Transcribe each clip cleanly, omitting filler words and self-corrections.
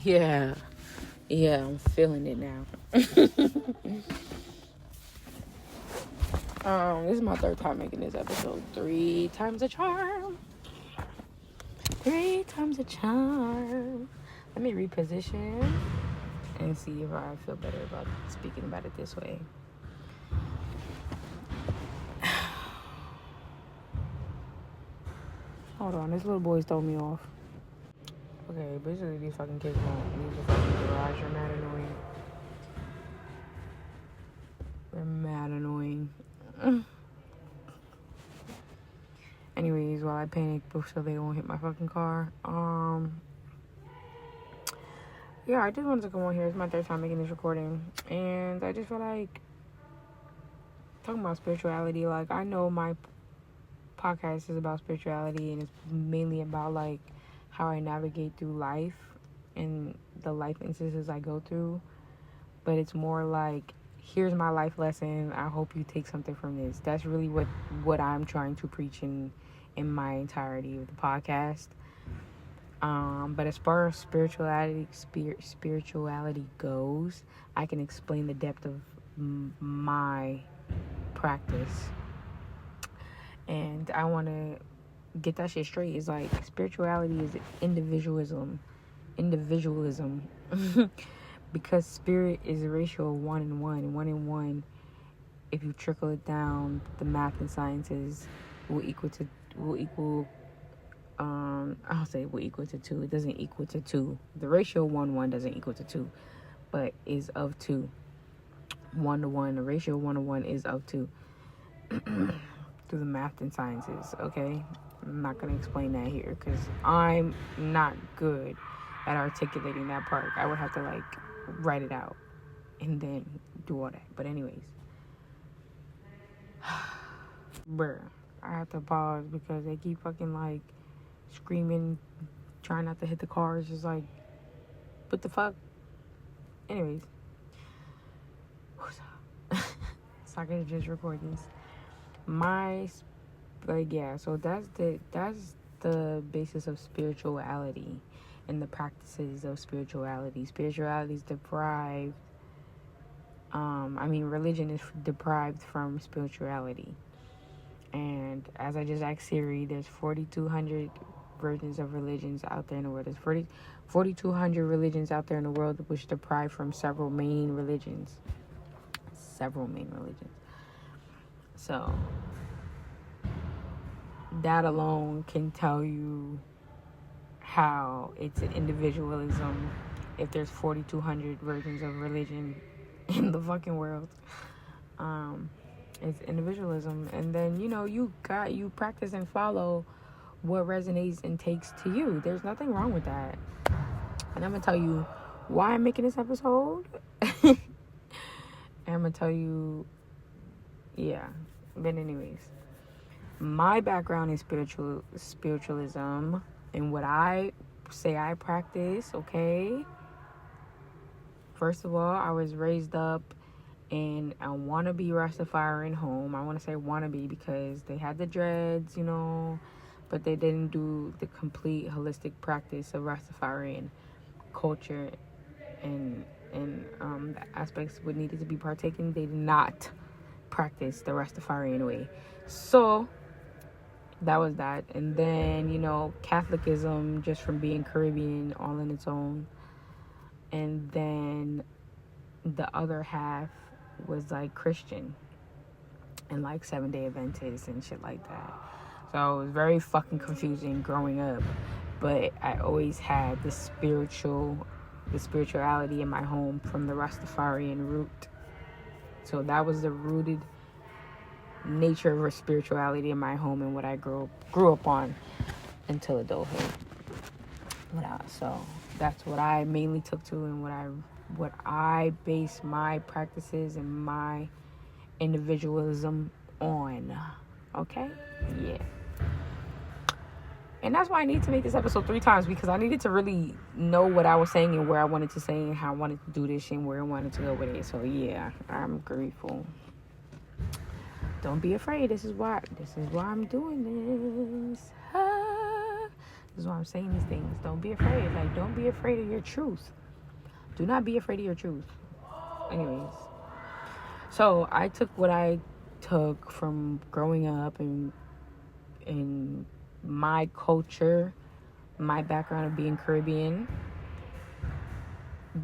Yeah, I'm feeling it now. This is my third time making this episode. 3 times a charm. 3 times a charm. Let me reposition and see if I feel better about speaking about it this way. Hold on, this little boy's throwing me off. Okay, basically these fucking kids won't leave the fucking garage. They're mad annoying. They're mad annoying. Anyways, while I panic so they won't hit my fucking car. Yeah, I just wanted to come on here. It's my third time making this recording. And I just feel like talking about spirituality. Like, I know my podcast is about spirituality and it's mainly about like how I navigate through life and the life instances I go through. But it's more like, here's my life lesson. I hope you take something from this. That's really what I'm trying to preach in my entirety of the podcast. But as far as spirituality goes, I can explain the depth of my practice. And I want to get that shit straight. It's like spirituality is individualism. Because spirit is a ratio of 1 and 1. 1 and 1, if you trickle it down, the math and sciences will equal 2. It doesn't equal to 2. The ratio 1-1 doesn't equal to 2, but is of 2. 1-to-1. The ratio 1-to-1 is of 2. Through the math and sciences, okay? I'm not going to explain that here because I'm not good at articulating that part. I would have to, like, write it out and then do all that. But anyways. Bruh. I have to pause because they keep fucking, like, screaming, trying not to hit the car. It's just like, what the fuck? Anyways. So I can just record this. So that's the basis of spirituality and the practices of spirituality. Spirituality is deprived. Religion is deprived from spirituality. And as I just asked Siri, there's 4,200 versions of religions out there in the world. There's 4,200 religions out there in the world which deprive from several main religions. So that alone can tell you how it's an individualism if there's 4,200 versions of religion in the fucking world. It's individualism. And then, you practice and follow what resonates and takes to you. There's nothing wrong with that. And I'm going to tell you why I'm making this episode. And I'm going to tell you, But anyways, my background is spiritualism and what I say I practice, okay? First of all, I was raised up in a wannabe Rastafarian home. I want to say wannabe because they had the dreads, but they didn't do the complete holistic practice of Rastafarian culture and the aspects what needed to be partaken. They did not practice the Rastafarian way. So that was that. And then, Catholicism, just from being Caribbean all in its own. And then the other half was like Christian and like 7-Day Adventist and shit like that. So it was very fucking confusing growing up. But I always had the spirituality in my home from the Rastafarian root. So that was the rooted nature of spirituality in my home and what I grew up on until adulthood. So that's what I mainly took to and what I base my practices and my individualism on. Okay? Yeah. And that's why I need to make this episode 3 times, because I needed to really know what I was saying and where I wanted to say and how I wanted to do this and where I wanted to go with it. So yeah, I'm grateful. Don't be afraid. This is why I'm doing this. This is why I'm saying these things. Don't be afraid. Like, don't be afraid of your truth. Do not be afraid of your truth. Anyways, so I took what I took from growing up and in my culture, my background of being Caribbean.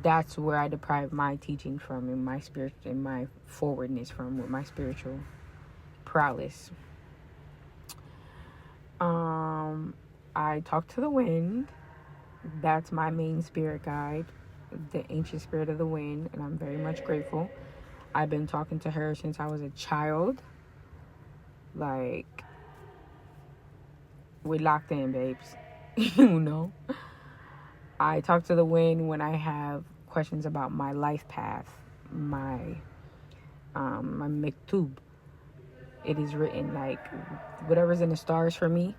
That's where I derive my teaching from, and my spirit, and my forwardness from, with my spiritual prowess. I talk to the wind. That's my main spirit guide, the ancient spirit of the wind, and I'm very much grateful. I've been talking to her since I was a child. Like, we locked in, babes. You know? I talk to the wind when I have questions about my life path, my miktub. It is written, like, whatever's in the stars for me,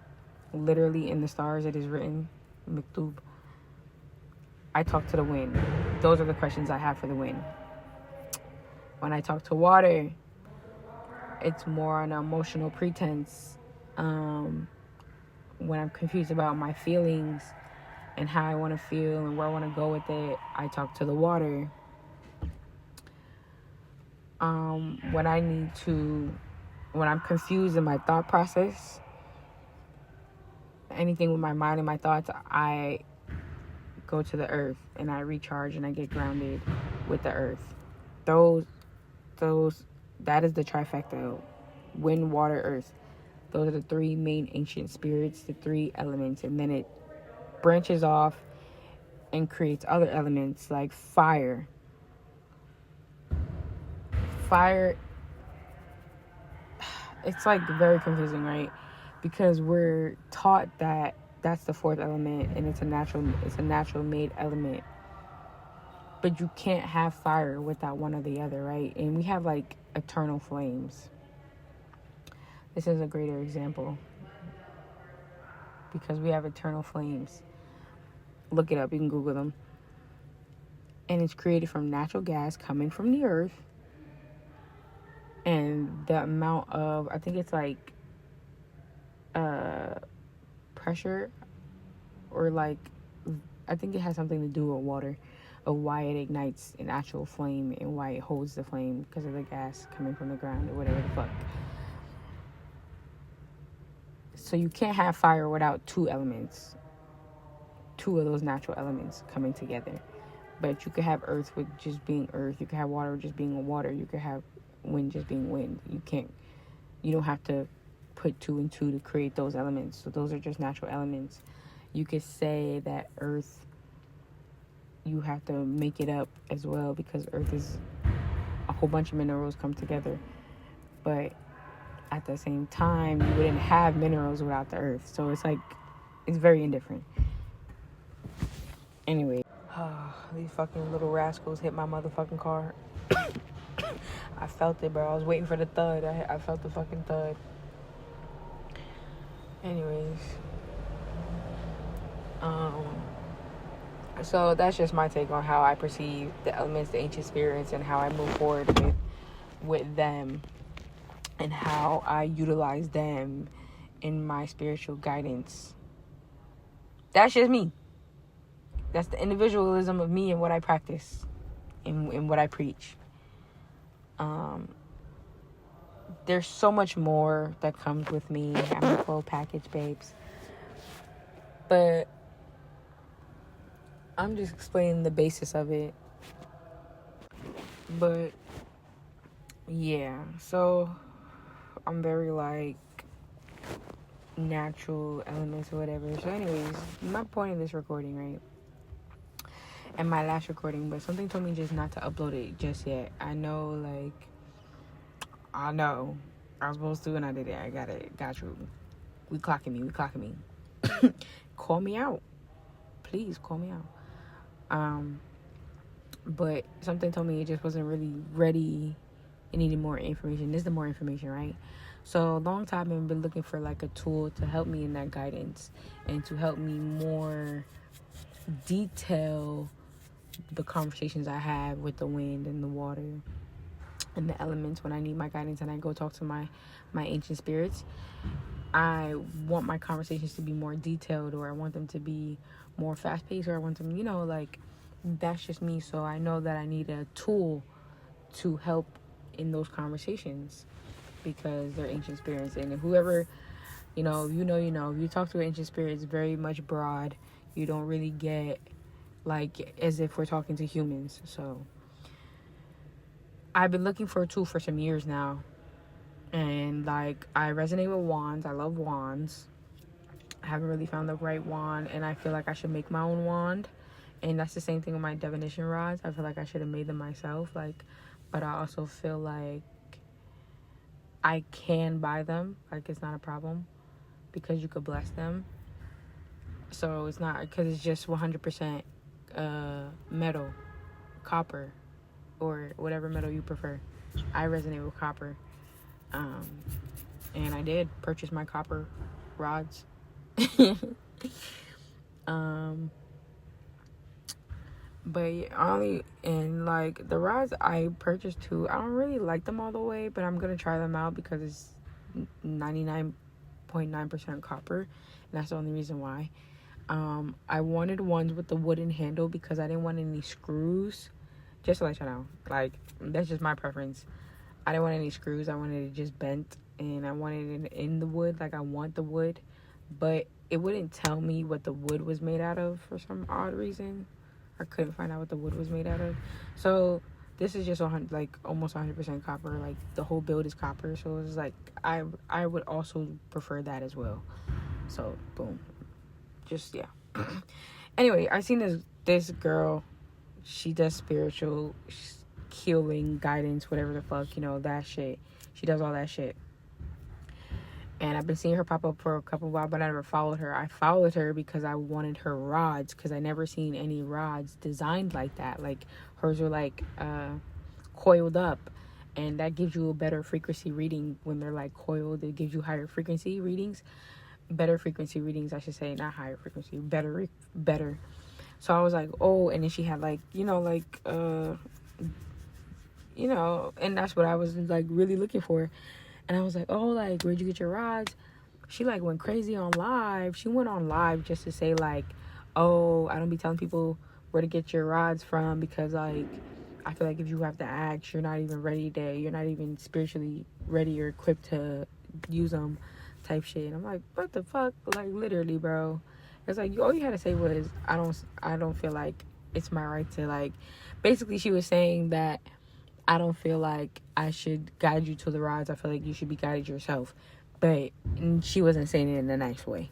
literally in the stars, it is written, miktub. I talk to the wind. Those are the questions I have for the wind. When I talk to water, it's more an emotional pretense. When I'm confused about my feelings and how I want to feel and where I want to go with it, I talk to the water. When I'm confused in my thought process, anything with my mind and my thoughts, I go to the earth and I recharge and I get grounded with the earth. That is the trifecta: wind, water, earth. Those are the three main ancient spirits, the three elements, and then it branches off and creates other elements like fire. Fire, it's like very confusing, right? Because we're taught that that's the fourth element and it's a natural made element. But you can't have fire without one or the other, right? And we have like eternal flames. This is a greater example because we have eternal flames. Look it up, you can Google them. And it's created from natural gas coming from the earth. And the amount of, I think it's like pressure, or like, I think it has something to do with water, of why it ignites an actual flame and why it holds the flame, because of the gas coming from the ground or whatever the fuck. So you can't have fire without two of those natural elements coming together. But you could have earth with just being earth. You could have water just being water. You could have wind just being wind. You don't have to put two and two to create those elements. So those are just natural elements. You could say that earth, you have to make it up as well, because earth is a whole bunch of minerals come together. But at the same time, you wouldn't have minerals without the earth. So it's like, it's very indifferent. Anyway, these fucking little rascals hit my motherfucking car. I felt it, bro. I was waiting for the thud. I felt the fucking thud. Anyways, so that's just my take on how I perceive the elements, the ancient spirits, and how I move forward with them, and how I utilize them in my spiritual guidance. That's just me. That's the individualism of me and what I practice and what I preach. There's so much more that comes with me. I'm a full package, babes. But I'm just explaining the basis of it. But yeah, so I'm very like natural elements or whatever. So anyways, my point of this recording, right? And my last recording, but something told me just not to upload it just yet. I know I was supposed to, and I did it. I got you. We clocking me. Call me out. Please call me out. But something told me it just wasn't really ready. It needed more information. This is the more information, right? So a long time I've been looking for like a tool to help me in that guidance and to help me more detail the conversations I have with the wind and the water and the elements when I need my guidance and I go talk to my ancient spirits. I want my conversations to be more detailed, or I want them to be more fast paced, or I want them, like, that's just me. So I know that I need a tool to help in those conversations because they're ancient spirits. And if whoever, if you talk to an ancient spirit, it's very much broad. You don't really get like as if we're talking to humans. So I've been looking for a tool for some years now. And like I resonate with wands. I love wands. I haven't really found the right wand, and I feel like I should make my own wand. And that's the same thing with my divination rods. I feel like I should have made them myself. But I also feel like I can buy them. Like it's not a problem because you could bless them. So it's not because it's just 100% metal, copper, or whatever metal you prefer. I resonate with copper. And I did purchase my copper rods. But like the rods I purchased too, I don't really like them all the way, but I'm gonna try them out because it's 99.9% copper, and that's the only reason why. I wanted ones with the wooden handle because I didn't want any screws. Just to let you know, like that's just my preference. I didn't want any screws. I wanted it just bent, and I wanted it in the wood. Like I want the wood, but it wouldn't tell me what the wood was made out of for some odd reason. I couldn't find out what the wood was made out of. So this is just almost 100% copper. Like the whole build is copper. So it's like I would also prefer that as well. So boom, just yeah. Anyway, I seen this girl. She does spiritual healing, guidance, whatever the fuck, that shit. She does all that shit. And I've been seeing her pop up for a couple of while, but I never followed her. I followed her because I wanted her rods, because I never seen any rods designed like that. Like hers are like coiled up, and that gives you a better frequency reading when they're like coiled. It gives you higher frequency readings, better frequency readings, I should say, not higher frequency, better. So I was like, oh, and then she had like, and that's what I was like really looking for. And I was like, oh, like, where'd you get your rods? She like went crazy on live. She went on live just to say like, oh, I don't be telling people where to get your rods from because like, I feel like if you have to ask, you're not even ready you're not even spiritually ready or equipped to use them type shit. And I'm like, what the fuck? Like literally, bro. It's like, all you had to say was, I don't feel like it's my right to like, basically she was saying that I don't feel like I should guide you to the rods. I feel like you should be guided yourself. But she wasn't saying it in a nice way.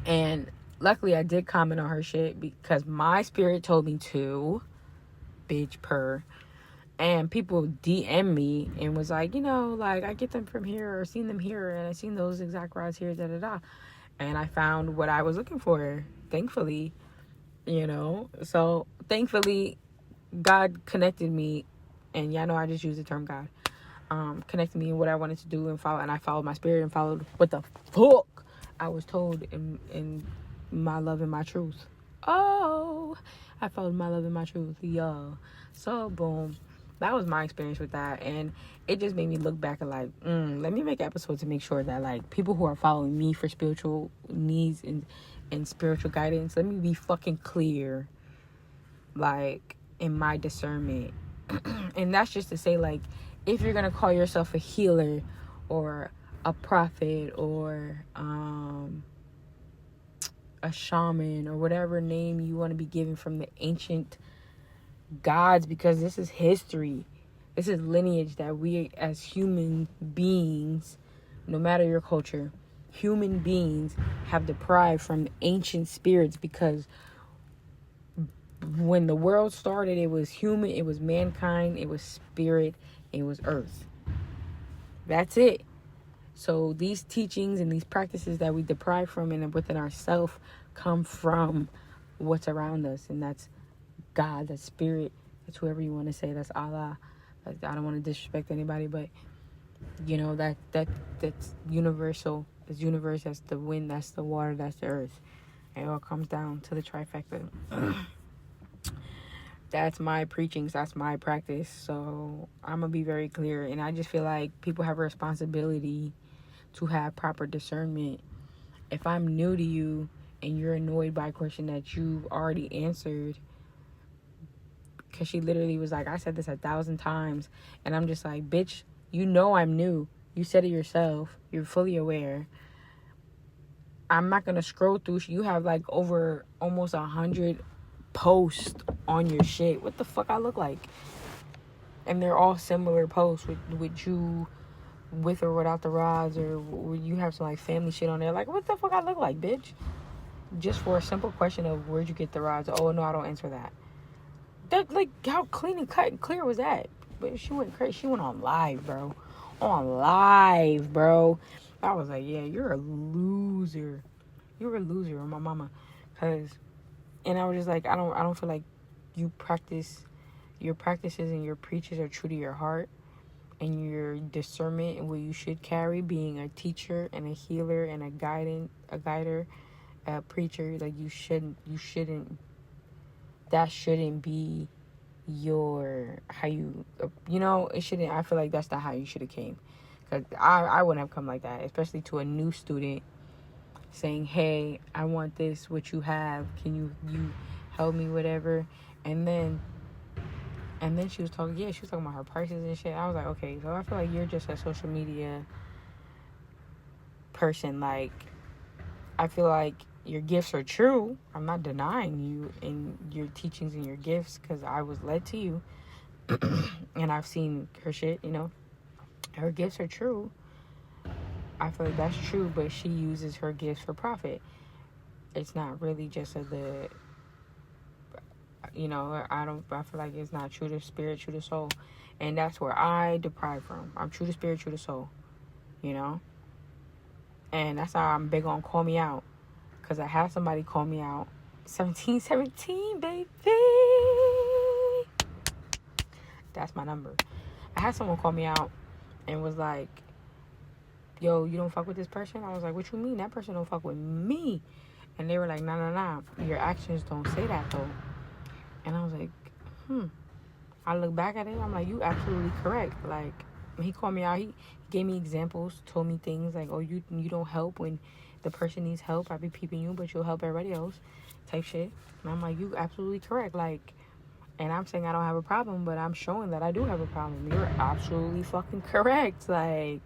And luckily I did comment on her shit because my spirit told me to. Bitch purr. And people DM me and was like, like I get them from here or seen them here and I seen those exact rods here, da da da. And I found what I was looking for, thankfully. So thankfully God connected me, and y'all know I just use the term God, connected me in what I wanted to do and I followed my spirit and followed what the fuck I was told in my love and my truth. Oh, I followed my love and my truth, yo. So boom, that was my experience with that, and it just made me look back and like, let me make episodes to make sure that like people who are following me for spiritual needs and spiritual guidance, let me be fucking clear, like, in my discernment. And that's just to say, like, if you're gonna call yourself a healer or a prophet or a shaman or whatever name you want to be given from the ancient gods, because this is history, this is lineage that we as human beings, no matter your culture, human beings have deprived from the ancient spirits, because when the world started, it was human, it was mankind, it was spirit, it was earth. That's it. So these teachings and these practices that we deprive from and within ourselves come from what's around us, and that's God, that's spirit, that's whoever you want to say, that's Allah. I don't want to disrespect anybody, but that's universal. This universe, that's the wind, that's the water, that's the earth. It all comes down to the trifecta. that's my preachings, that's my practice. So I'm gonna be very clear, and I just feel like people have a responsibility to have proper discernment. If I'm new to you and you're annoyed by a question that you've already answered, because she literally was like, I said this 1,000 times, and I'm just like, bitch, you know I'm new. You said it yourself. You're fully aware. I'm not gonna scroll through. You have like over almost 100 posts on your shit. What the fuck I look like? And they're all similar posts with you with or without the rods, or you have some like family shit on there. Like, what the fuck I look like, bitch? Just for a simple question of where'd you get the rods? Oh no, I don't answer that. That, like, how clean and cut and clear was that? But she went crazy. She went on live, bro. On live, bro. I was like, yeah, you're a loser. You're a loser on my mama. And I was just like, I don't feel like your practices and your preaches are true to your heart and your discernment and what you should carry, being a teacher and a healer and a guider, a preacher. Like, that shouldn't be it shouldn't. I feel like that's not how you should have came, because I wouldn't have come like that, especially to a new student saying, hey, I want this, what you have, can you help me, whatever. And then she was talking about her prices and shit. I was like, okay, so I feel like you're just a social media person. Like, I feel like your gifts are true. I'm not denying you and your teachings and your gifts, because I was led to you. And I've seen her shit, her gifts are true. I feel like that's true, but she uses her gifts for profit. It's not really just I feel like it's not true to spirit, true to soul. And that's where I deprive from. I'm true to spirit, true to soul, And that's how I'm big on call me out. Because I had somebody call me out. 1717, baby. That's my number. I had someone call me out and was like, yo, you don't fuck with this person? I was like, what you mean? That person don't fuck with me. And they were like, nah. Your actions don't say that, though. And I was like, I look back at it. I'm like, you absolutely correct. Like, when he called me out, he gave me examples, told me things like, oh, you don't help when the person needs help. I be peeping you, but you'll help everybody else, type shit. And I'm like, you absolutely correct. Like, and I'm saying I don't have a problem, but I'm showing that I do have a problem. You're absolutely fucking correct. Like,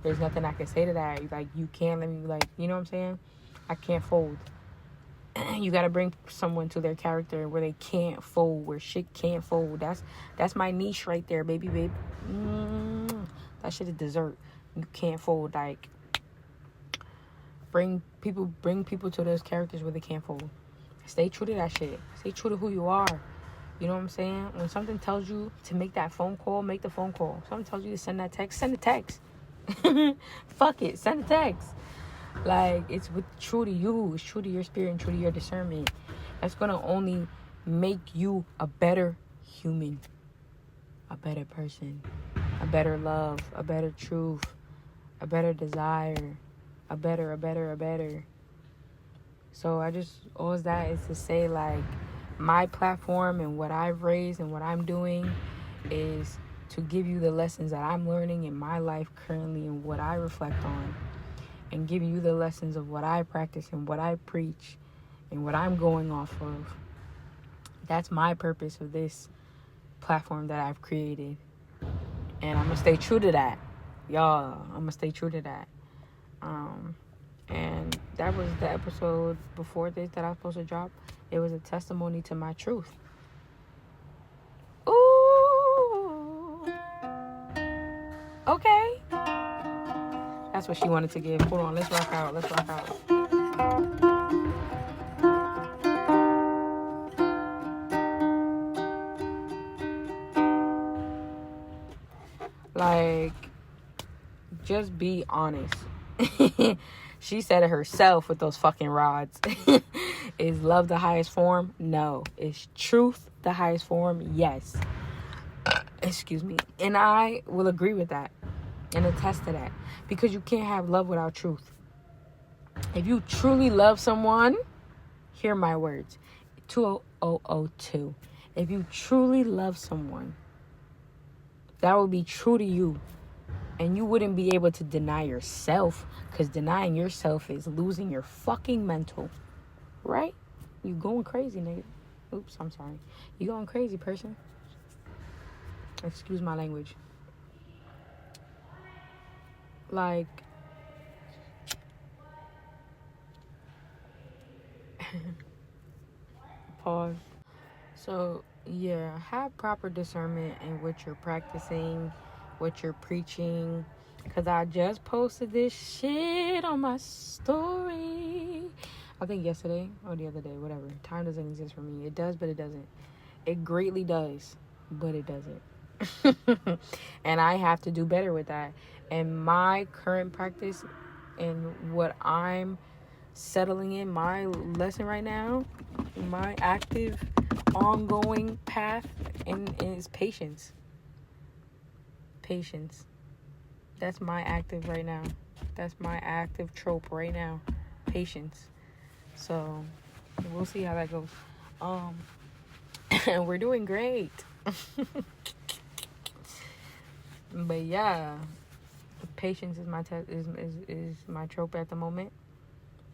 there's nothing I can say to that. Like, you can't let me, like, you know what I'm saying? I can't fold. You gotta bring someone to their character where they can't fold, where shit can't fold. That's my niche right there, baby. That shit is dessert. You can't fold. Like, bring people to those characters where they can't fold. Stay true to that shit. Stay true to who you are. You know what I'm saying? When something tells you to make that phone call, make the phone call. Something tells you to send that text, send the text. Fuck it, send the text. Like, it's true to you. It's true to your spirit and true to your discernment. That's gonna only make you a better human, a better person, a better love, a better truth, a better desire, a better. So all that is to say, like, my platform and what I've raised and what I'm doing is to give you the lessons that I'm learning in my life currently and what I reflect on, and give you the lessons of what I practice and what I preach and what I'm going off of. That's my purpose of this platform that I've created. And I'm going to stay true to that. Y'all, I'm going to stay true to that. And that was the episode before this that I was supposed to drop. It was a testimony to my truth. Ooh. Okay. That's what she wanted to give. Hold on, let's rock out. Like, just be honest. She said it herself with those fucking rods. Is love the highest form? No. Is truth the highest form? Yes. Excuse me. And I will agree with that and attest to that, because you can't have love without truth. If you truly love someone, hear my words. 2002. If you truly love someone, that would be true to you. And you wouldn't be able to deny yourself, because denying yourself is losing your fucking mental. Right? You going crazy, nigga. Oops, I'm sorry. You going crazy, person. Excuse my language. Like, pause. So, yeah, have proper discernment in what you're practicing, what you're preaching. Because I just posted this shit on my story. I think yesterday or the other day, whatever. Time doesn't exist for me. It does, but it doesn't. It greatly does, but it doesn't. And I have to do better with that. And my current practice and what I'm settling in, my lesson right now, my active, ongoing path is patience. Patience. That's my active right now. That's my active trope right now. Patience. So we'll see how that goes. We're doing great. But yeah, patience is my is my trope at the moment.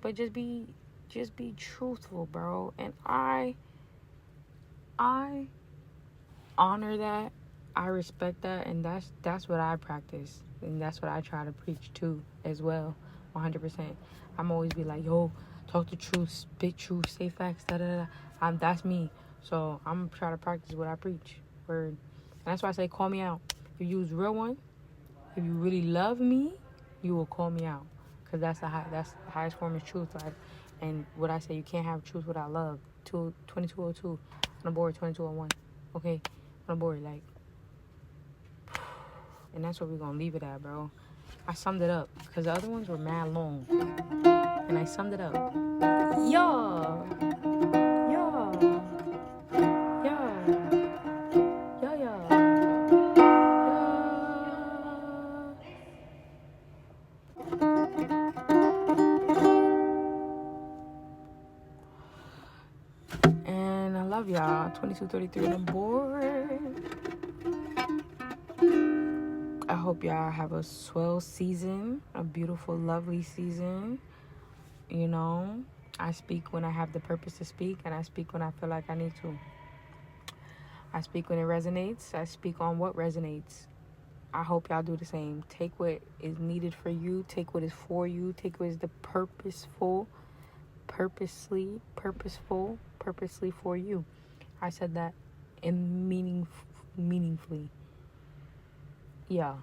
But just be truthful, bro. And I honor that. I respect that, and that's what I practice, and that's what I try to preach too as well. 100%. I'm always be like, yo, talk the truth, spit truth, say facts, that's me. So I'm trying to practice what I preach. Word. And that's why I say, call me out. If you use real one, if you really love me, you will call me out. Because that's the highest form of truth. Like, and what I say, you can't have truth without love. 2202 on the board, 2201. Okay, on the board, like. And that's where we're going to leave it at, bro. I summed it up. Because the other ones were mad long. And I summed it up. Yeah. And I love y'all. 2233 on the board. I hope y'all have a swell season, a beautiful, lovely season. You know, I speak when I have the purpose to speak, and I speak when I feel like I need to. I speak when it resonates. I speak on what resonates. I hope y'all do the same. Take what is needed for you. Take what is for you. Take what is the purposely for you. I said that in meaningfully. Yeah.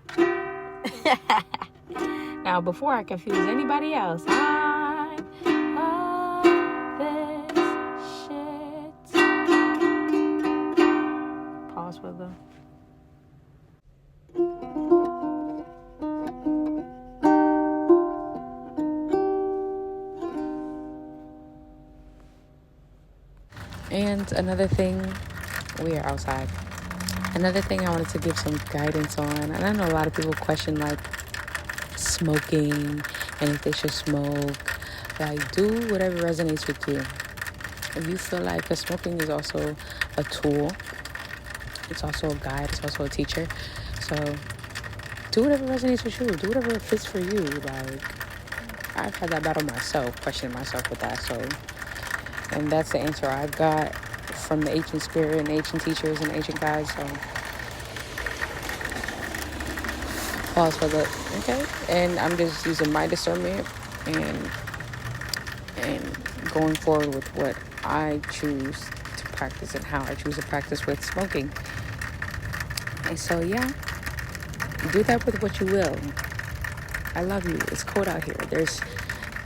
Now, before I confuse anybody else, I'm this shit. Pause for the. And another thing, we are outside. Another thing I wanted to give some guidance on, and I know a lot of people question like smoking and if they should smoke. Like, do whatever resonates with you. If you feel like, because smoking is also a tool, it's also a guide, it's also a teacher. So do whatever resonates with you. Do whatever fits for you. Like, I've had that battle myself, questioning myself with that. So, and that's the answer I got from the ancient spirit and ancient teachers and ancient guides. So pause for the okay. And I'm just using my discernment and going forward with what I choose to practice and how I choose to practice with smoking. And so yeah, do that with what you will. I love you. It's cold out here. There's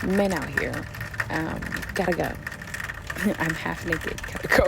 men out here. Gotta go. I'm half naked. Gotta go.